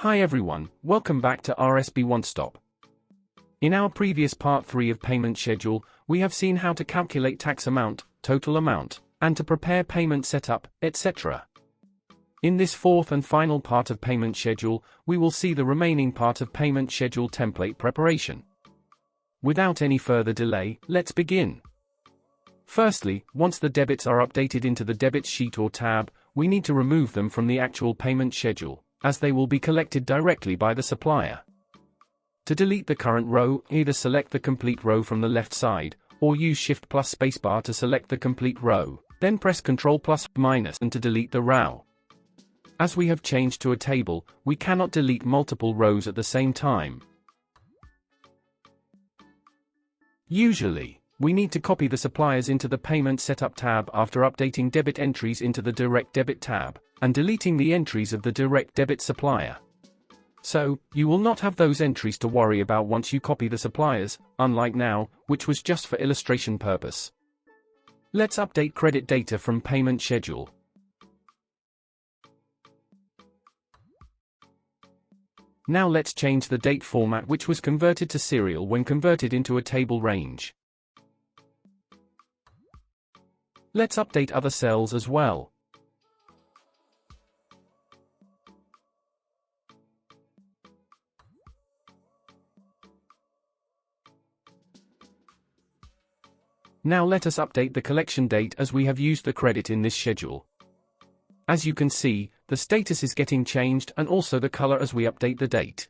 Hi everyone, welcome back to RSBOneStop. In our previous part 3 of payment schedule, we have seen how to calculate tax amount, total amount, and to prepare payment setup, etc. In this fourth and final part of payment schedule, we will see the remaining part of payment schedule template preparation. Without any further delay, let's begin. Firstly, once the debits are updated into the debits sheet or tab, we need to remove them from the actual payment schedule, as they will be collected directly by the supplier. To delete the current row, either select the complete row from the left side, or use Shift plus spacebar to select the complete row, then press Ctrl plus minus and to delete the row. As we have changed to a table, we cannot delete multiple rows at the same time. Usually, we need to copy the suppliers into the Payment Setup tab after updating debit entries into the Direct Debit tab, and deleting the entries of the Direct Debit supplier. So, you will not have those entries to worry about once you copy the suppliers, unlike now, which was just for illustration purpose. Let's update credit data from Payment Schedule. Now let's change the date format which was converted to serial when converted into a table range. Let's update other cells as well. Now let us update the collection date as we have used the credit in this schedule. As you can see, the status is getting changed and also the color as we update the date.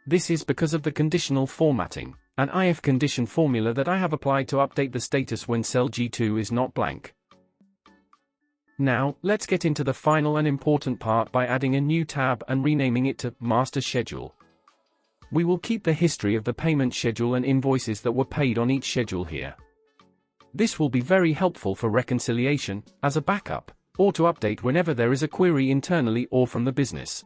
This is because of the conditional formatting, an if condition formula that I have applied to update the status when cell G2 is not blank. Now, let's get into the final and important part by adding a new tab and renaming it to Master Schedule. We will keep the history of the payment schedule and invoices that were paid on each schedule here. This will be very helpful for reconciliation, as a backup, or to update whenever there is a query internally or from the business.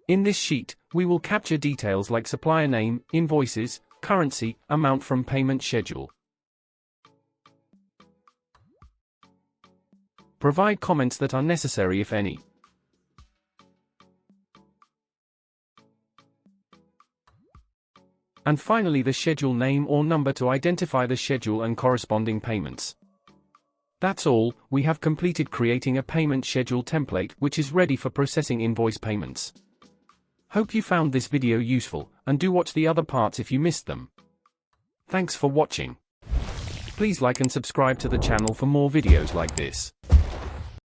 In this sheet, we will capture details like supplier name, invoices, currency, amount from payment schedule. Provide comments that are necessary if any. And finally the schedule name or number to identify the schedule and corresponding payments. That's all, we have completed creating a payment schedule template which is ready for processing invoice payments. Hope you found this video useful, and do watch the other parts if you missed them. Thanks for watching. Please like and subscribe to the channel for more videos like this.